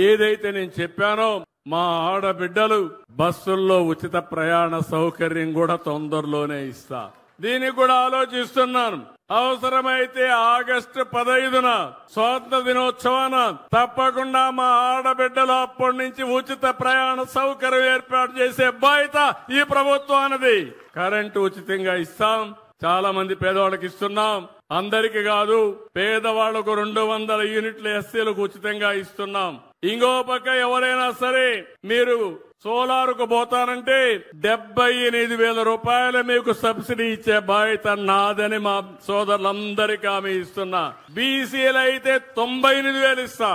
ఏదైతే నేను చెప్పానో మా ఆడబిడ్డలు బస్సుల్లో ఉచిత ప్రయాణ సౌకర్యం కూడా తొందరలోనే ఇస్తా. దీనికి కూడా ఆలోచిస్తున్నాను. అవసరమైతే ఆగస్టు 15న స్వాతంత్ర దినోత్సవాన తప్పకుండా మా ఆడబిడ్డలు అప్పటి నుంచి ఉచిత ప్రయాణ సౌకర్యం ఏర్పాటు చేసే బాధ్యత ఈ ప్రభుత్వానిది. కరెంటు ఉచితంగా ఇస్తాం. చాలా మంది పేదవాళ్ళకి ఇస్తున్నాం. అందరికి కాదు, పేదవాళ్లకు 200 యూనిట్ల ఎస్సీలకు ఉచితంగా ఇస్తున్నాం. ఇంకో పక్క ఎవరైనా సరే మీరు సోలార్ కు పోతానంటే 78,000 రూపాయలు మీకు సబ్సిడీ ఇచ్చే బాధ్యత నాదని మా సోదరులందరికీ హామీ ఇస్తున్నా. బీసీలు అయితే 98,000 ఇస్తా.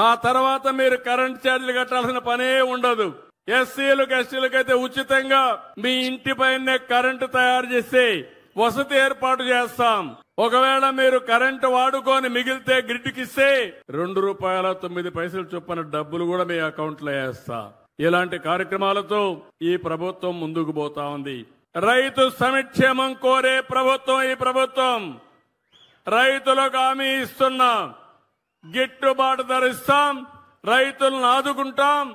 ఆ తర్వాత మీరు కరెంట్ ఛార్జీలు కట్టాల్సిన పనే ఉండదు. ఎస్సీలకు ఎస్టీలకు అయితే ఉచితంగా మీ ఇంటి పైనే కరెంటు తయారు చేసి వసతి ఏర్పాటు చేస్తాం. ఒకవేళ మీరు కరెంటు వాడుకొని మిగిలితే గ్రిడ్కి ఇస్తే ₹2.09 చొప్పున డబ్బులు కూడా మీ అకౌంట్ లో వేస్తా. ఇలాంటి కార్యక్రమాలతో ఈ ప్రభుత్వం ముందుకు పోతా ఉంది. రైతు సంక్షేమం కోరే ప్రభుత్వం ఈ ప్రభుత్వం. రైతులకు హామీ ఇస్తున్నాం. గిట్టుబాటు ధర ఇస్తాం. రైతులను ఆదుకుంటాం.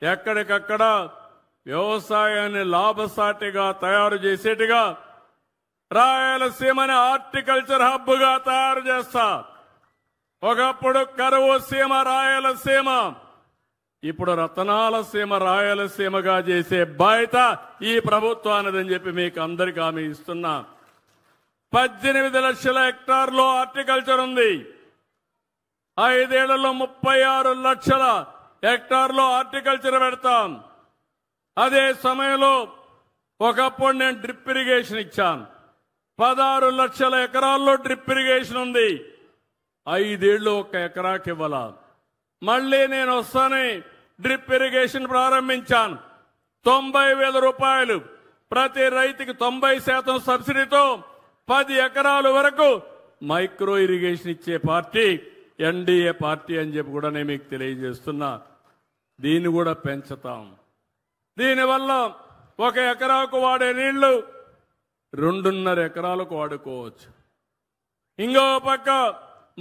ఎక్కడికక్కడ వ్యవసాయాన్ని లాభసాటిగా తయారు చేసేట్టుగా రాయలసీమని హార్టికల్చర్ హబ్ గా తయారు చేస్తా. ఒకప్పుడు కరువు సీమ రాయలసీమ, ఇప్పుడు రతనాల సీమ రాయలసీమగా చేసే బాధ్యత ఈ ప్రభుత్వానిదని చెప్పి మీకు అందరికీ హామీ ఇస్తున్నా. 18 లక్షల హెక్టార్లో హార్టికల్చర్ ఉంది. 5 ఏళ్లలో 36 లక్షల హెక్టార్లో హార్టికల్చర్ పెడతాం. అదే సమయంలో ఒకప్పుడు నేను డ్రిప్ ఇరిగేషన్ ఇచ్చాను. 16 లక్షల ఎకరాల్లో డ్రిప్ ఇరిగేషన్ ఉంది. 5 ఏళ్లు 1 ఎకరాకి ఇవ్వాల. మళ్లీ నేను వస్తానే డ్రిప్ ఇరిగేషన్ ప్రారంభించాను. 90,000 రూపాయలు ప్రతి రైతుకి 90% సబ్సిడీతో 10 ఎకరాల వరకు మైక్రో ఇరిగేషన్ ఇచ్చే పార్టీ ఎన్డీఏ పార్టీ అని చెప్పి కూడా నేను మీకు తెలియజేస్తున్నా. దీన్ని కూడా పెంచుతాం. దీనివల్ల 1 ఎకరాకు వాడే నీళ్లు 2.5 ఎకరాలకు వాడుకోవచ్చు. ఇంకో పక్క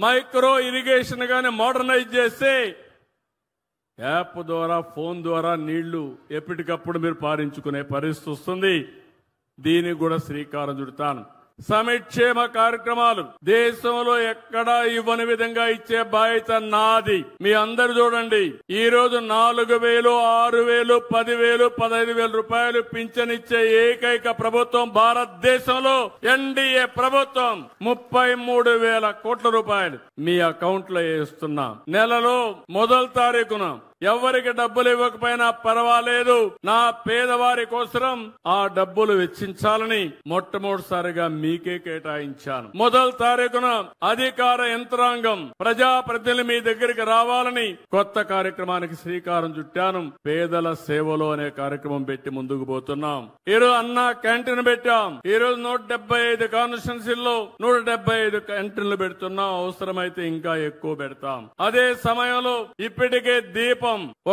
మైక్రో ఇరిగేషన్ గాని మోడర్నైజ్ చేస్తే యాప్ ద్వారా ఫోన్ ద్వారా నీళ్లు ఎప్పటికప్పుడు మీరు పారించుకునే పరిస్థితి వస్తుంది. దీనికి కూడా శ్రీకారం చుడతాను. సంక్షేమ కార్యక్రమాలు దేశంలో ఎక్కడా ఇవ్వని విధంగా ఇచ్చే బాధ్యత నాది. మీ అందరు చూడండి, ఈ రోజు 4,000, 6,000, 10,000, 15,000 రూపాయలు పింఛనిచ్చే ఏకైక ప్రభుత్వం భారతదేశంలో ఎన్డీఏ ప్రభుత్వం. 33,000 కోట్ల రూపాయలు మీ అకౌంట్ లో వేస్తున్నా. నెలలో 1వ తారీఖున ఎవరికి డబ్బులు ఇవ్వకపోయినా పర్వాలేదు, నా పేదవారి కోసం ఆ డబ్బులు వెచ్చించాలని మొట్టమొదటిసారిగా మీకే కేటాయించాను. 1వ తారీఖున అధికార యంత్రాంగం ప్రజాప్రతినిధులు మీ దగ్గరికి రావాలని కొత్త కార్యక్రమానికి శ్రీకారం చుట్టాను. పేదల సేవలో అనే కార్యక్రమం పెట్టి ముందుకు పోతున్నాం. ఈరోజు అన్నా క్యాంటీన్ పెట్టాం. ఈ రోజు 175 కాన్స్టిట్యున్సీల్లో 175 క్యాంటీన్లు పెడుతున్నాం. అవసరమైతే ఇంకా ఎక్కువ పెడతాం. అదే సమయంలో ఇప్పటికే దీపం,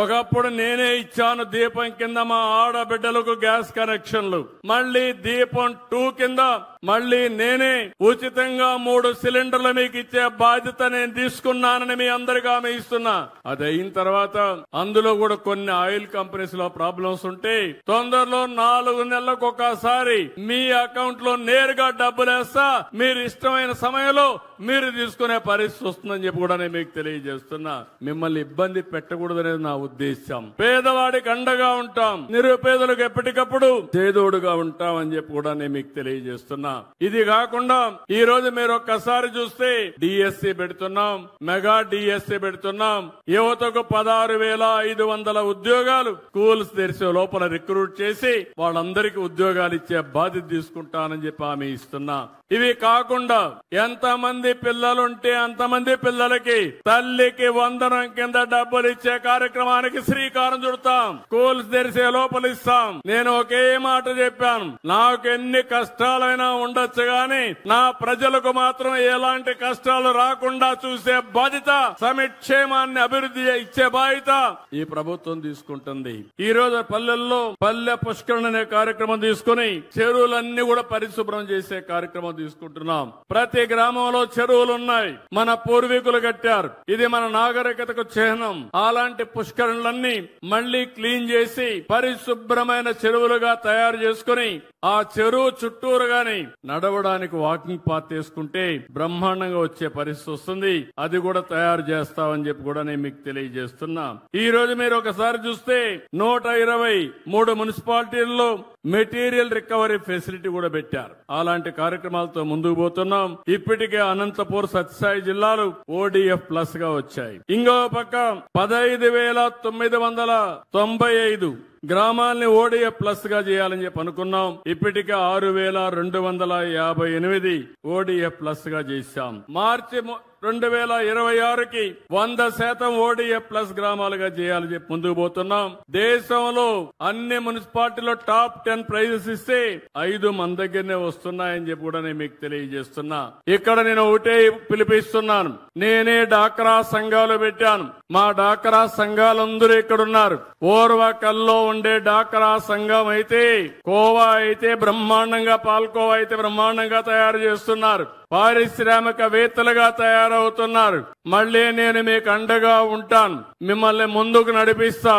ఒకప్పుడు నేనే ఇచ్చాను దీపం కింద మా ఆడబిడ్డలకు గ్యాస్ కనెక్షన్లు. మళ్లీ దీపం 2 కింద మళ్లీ నేనే ఉచితంగా 3 సిలిండర్లు మీకు ఇచ్చే బాధ్యత నేను తీసుకున్నానని మీ అందరికీ హామీ ఇస్తున్నా. అది అయిన తర్వాత అందులో కూడా కొన్ని ఆయిల్ కంపెనీస్ లో ప్రాబ్లమ్స్ ఉంటే తొందరలో 4 నెలలకు ఒకసారి మీ అకౌంట్ లో నేరుగా డబ్బులు వేస్తా. మీరు ఇష్టమైన సమయంలో మీరు తీసుకునే పరిస్థితి వస్తుందని చెప్పి కూడా నేను మీకు తెలియజేస్తున్నా. మిమ్మల్ని ఇబ్బంది పెట్టకూడదనేది నా ఉద్దేశం. పేదవాడికి అండగా ఉంటాం, నిరుపేదలకు ఎప్పటికప్పుడు చేదోడుగా ఉంటాం అని చెప్పి కూడా నేను మీకు తెలియజేస్తున్నా. ఇది కాకుండా ఈ రోజు మీరు ఒక్కసారి చూస్తే డిఎస్సి పెడుతున్నాం, మెగా డిఎస్సి పెడుతున్నాం. యువతకు 16,500 ఉద్యోగాలు స్కూల్స్ తెరిచే లోపల రిక్రూట్ చేసి వాళ్ళందరికీ ఉద్యోగాలు ఇచ్చే బాధ్యత తీసుకుంటానని చెప్పి హామీ ఇస్తున్నా. ఇవి కాకుండా ఎంతమంది పిల్లలుంటే అంతమంది పిల్లలకి తల్లికి వందనం కింద డబ్బులు ఇచ్చే కార్యక్రమానికి శ్రీకారం చుడతాం. స్కూల్స్ తెరిచే లోపల ఇస్తాం. నేను ఒకే మాట చెప్పాను, నాకు ఎన్ని కష్టాలైనా ఉండొచ్చు గాని నా ప్రజలకు మాత్రం ఎలాంటి కష్టాలు రాకుండా చూసే బాధ్యత, సంక్షేమాన్ని అభివృద్ధి ఇచ్చే బాధ్యత ఈ ప్రభుత్వం తీసుకుంటుంది. ఈ రోజు పల్లెల్లో పల్లె పుష్కరణ అనే కార్యక్రమం తీసుకుని చెరువులన్నీ కూడా పరిశుభ్రం చేసే కార్యక్రమం తీసుకుంటున్నాం. ప్రతి గ్రామంలో చెరువులు ఉన్నాయి, మన పూర్వీకులు కట్టారు. ఇది మన నాగరికతకు చిహ్నం. అలాంటి అలాంటి పుష్కరణలన్నీ మళ్లీ క్లీన్ చేసి పరిశుభ్రమైన చెరువులుగా తయారు చేసుకుని ఆ చెరువు చుట్టూరు గాని నడవడానికి వాకింగ్ పాత్ తీసుకుంటే బ్రహ్మాండంగా వచ్చే పరిస్థితి వస్తుంది. అది కూడా తయారు చేస్తామని చెప్పి కూడా నేను మీకు తెలియజేస్తున్నా. ఈ రోజు మీరు ఒకసారి చూస్తే 123 మున్సిపాలిటీల్లో మెటీరియల్ రికవరీ ఫెసిలిటీ కూడా పెట్టారు. అలాంటి కార్యక్రమాలతో ముందుకు పోతున్నాం. ఇప్పటికే అనంతపూర్, సత్యసాయి జిల్లాలు ODF ప్లస్ గా వచ్చాయి. ఇంకో పక్క 15,995 గ్రామాల్ని ODF ప్లస్ గా చేయాలని చెప్పి అనుకున్నాం. ఇప్పటికే 6,258 ODF ప్లస్ గా చేశాం. మార్చి 2026కి 100% ODF ప్లస్ గ్రామాలుగా చేయాలని చెప్పి ముందుకు పోతున్నాం. దేశంలో అన్ని మున్సిపాలిటీలో టాప్ 10 ప్రైజెస్ ఇస్తే 5 మన దగ్గరనే వస్తున్నాయని చెప్పి కూడా నేను మీకు తెలియజేస్తున్నా. ఇక్కడ నేను ఒకటే పిలిపిస్తున్నాను. నేనే డాక్రా సంఘాలు పెట్టాను. మా డాక్రా సంఘాలందరూ ఇక్కడ ఉన్నారు. ఓర్వకల్లో ఉండే డాక్రా సంఘం అయితే, కోవా అయితే బ్రహ్మాండంగా, పాల్కోవా అయితే బ్రహ్మాండంగా తయారు చేస్తున్నారు. పారిశ్రామికవేత్తలుగా తయారవుతున్నారు. మళ్లీ నేను మీకు అండగా ఉంటాను. మిమ్మల్ని ముందుకు నడిపిస్తా.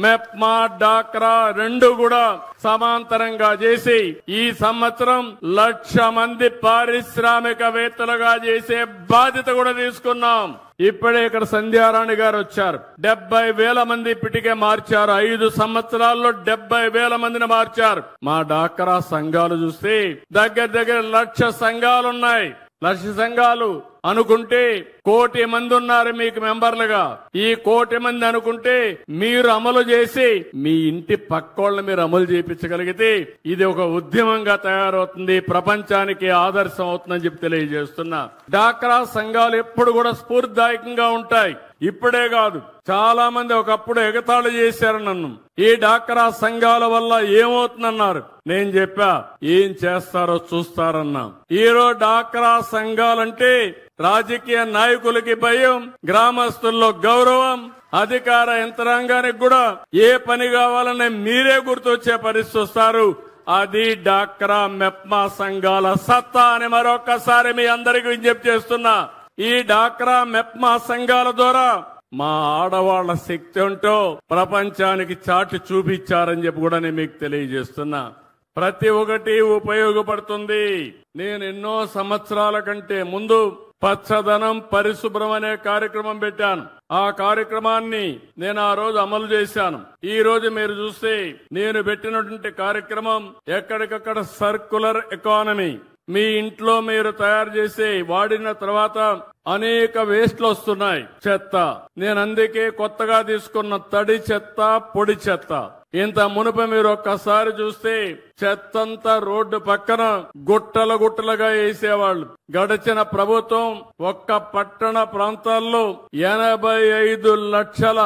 మెప్మా, డాక్రా రెండు కూడా సమాంతరంగా చేసి ఈ సంవత్సరం 1,00,000 మంది పారిశ్రామికవేత్తలుగా చేసే బాధ్యత కూడా తీసుకున్నాం. ఇప్పుడే ఇక్కడ సంధ్యారాణి గారు వచ్చారు. 70,000 మంది ఇప్పటికే మార్చారు. 5 సంవత్సరాల్లో 70,000 మందిని మార్చారు. మా డాక్రా సంఘాలు చూస్తే దగ్గర 1,00,000 సంఘాలున్నాయి. 1,00,000 సంఘాలు అనుకుంటే 1,00,00,000 మంది ఉన్నారు మీకు మెంబర్లుగా. ఈ 1,00,00,000 మంది అనుకుంటే మీరు అమలు చేసి మీ ఇంటి పక్కోళ్ళని మీరు అమలు చేయించగలిగితే ఇది ఒక ఉద్యమంగా తయారవుతుంది, ప్రపంచానికి ఆదర్శం అవుతుందని చెప్పి తెలియజేస్తున్నా. డాక్రా సంఘాలు ఎప్పుడు కూడా స్ఫూర్తిదాయకంగా ఉంటాయి. ఇప్పుడే కాదు, చాలా మంది ఒకప్పుడు ఎగతాళి చేశారు నన్ను. ఈ డాక్రా సంఘాల వల్ల ఏమవుతుందన్నారు. నేను చెప్పా, ఏం చేస్తారో చూస్తారన్నా. ఈరోజు డాక్రా సంఘాలంటే రాజకీయ నాయకులకి భయం, గ్రామస్తుల్లో గౌరవం, అధికార యంత్రాంగానికి కూడా ఏ పని కావాలని మీరే గుర్తొచ్చే పరిస్థితి వస్తారు. అది డాక్రా మెప్మా సంఘాల సత్తా అని మరొకసారి మీ అందరికీ విజ్ఞప్తి చేస్తున్నా. ఈ డాక్రా మెప్మా సంఘాల ద్వారా మా ఆడవాళ్ల శక్తి ఉంటో ప్రపంచానికి చాటి చూపించారని చెప్పి కూడా నేను మీకు తెలియజేస్తున్నా. ప్రతి ఒక్కటి ఉపయోగపడుతుంది. నేను ఎన్నో సంవత్సరాల కంటే ముందు పచ్చదనం పరిశుభ్రం అనే కార్యక్రమం పెట్టాను. ఆ కార్యక్రమాన్ని నేను ఆ రోజు అమలు చేశాను. ఈ రోజు మీరు చూస్తే నేను పెట్టినటువంటి కార్యక్రమం ఎక్కడికక్కడ సర్కులర్ ఎకానమీ. మీ ఇంట్లో మీరు తయారు చేసి వాడిన తర్వాత అనేక వేస్ట్లు వస్తున్నాయి, చెత్త. నేను అందుకే కొత్తగా తీసుకున్న తడి చెత్త, పొడి చెత్త. ఇంత మునుపు మీరు ఒక్కసారి చూస్తే చెత్తంతా రోడ్డు పక్కన గుట్టలు గుట్టలుగా వేసేవాళ్లు. గడిచిన ప్రభుత్వం ఒక్క పట్టణ ప్రాంతాల్లో 85 లక్షల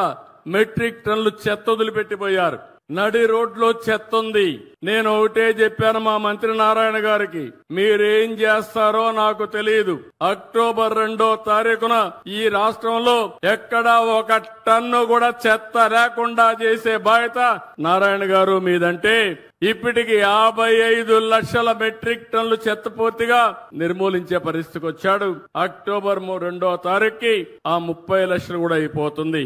మెట్రిక్ టన్నులు చెత్త వదిలిపెట్టిపోయారు. నడి రోడ్లో చెత్త ఉంది. నేను ఒకటే చెప్పాను మా మంత్రి నారాయణ గారికి, మీరేం చేస్తారో నాకు తెలియదు. అక్టోబర్ 2వ తారీఖున ఈ రాష్ట్రంలో ఎక్కడా 1 టన్ను కూడా చెత్త లేకుండా చేసే బాధ్యత నారాయణ గారు మీదంటే ఇప్పటికి 55 లక్షల మెట్రిక్ టన్నులు చెత్త పూర్తిగా నిర్మూలించే పరిస్థితికి వచ్చాడు. అక్టోబర్ 2వ తారీఖుకి ఆ 30 లక్షలు కూడా అయిపోతుంది.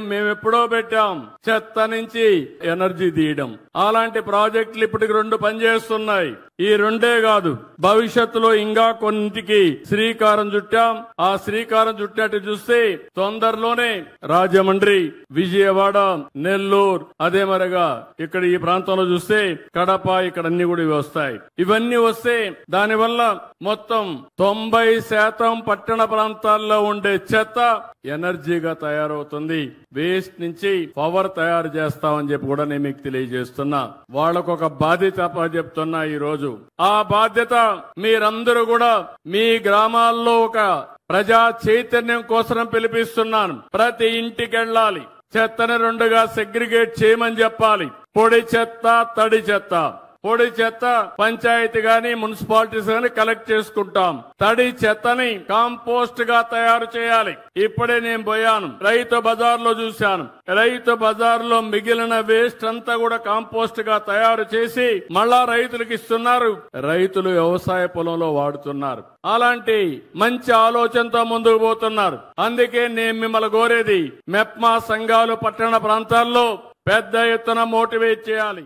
మేమెప్పుడో పెట్టాం చెత్త నుంచి ఎనర్జీ తీయడం. అలాంటి ప్రాజెక్టులు ఇప్పటికి 2 పనిచేస్తున్నాయి. ఈ 2 కాదు, భవిష్యత్తులో ఇంకా కొన్నింటికి శ్రీకారం చుట్టాం. ఆ శ్రీకారం చుట్టినట్టు చూస్తే తొందరలోనే రాజమండ్రి, విజయవాడ, నెల్లూరు, అదే మరిగా ఇక్కడ ఈ ప్రాంతంలో చూస్తే కడప, ఇక్కడ అన్ని కూడా వస్తాయి. ఇవన్నీ వస్తే దానివల్ల మొత్తం 90% పట్టణ ప్రాంతాల్లో ఉండే చెత్త ఎనర్జీగా తయారవుతుంది. వేస్ట్ నుంచి పవర్ తయారు చేస్తామని చెప్పి కూడా నేను మీకు తెలియజేస్తున్నా. వాళ్ళకు ఒక బాధ్యత చెప్తున్నా ఈ రోజు. ఆ బాధ్యత మీరందరూ కూడా మీ గ్రామాల్లో ఒక ప్రజా చైతన్యం కోసం పిలిపిస్తున్నాను. ప్రతి ఇంటికి వెళ్ళాలి, చెత్తని 2గా సెగ్రిగేట్ చేయమని చెప్పాలి. పొడి చెత్త, తడి చెత్త. పొడి చెత్త పంచాయతీ గాని మున్సిపాలిటీస్ గాని కలెక్ట్ చేసుకుంటాం. తడి చెత్తని కాంపోస్ట్ గా తయారు చేయాలి. ఇప్పుడే నేను పోయాను, రైతు బజార్ లో చూశాను. రైతు బజార్ లో మిగిలిన వేస్ట్ అంతా కూడా కాంపోస్ట్ గా తయారు చేసి మళ్ళా రైతులకు ఇస్తున్నారు. రైతులు వ్యవసాయ పొలంలో వాడుతున్నారు. అలాంటి మంచి ఆలోచనతో ముందుకు పోతున్నారు. అందుకే నేను మిమ్మల్ని కోరేది, మెప్మా సంఘాలు పట్టణ ప్రాంతాల్లో పెద్ద ఎత్తున మోటివేట్ చేయాలి.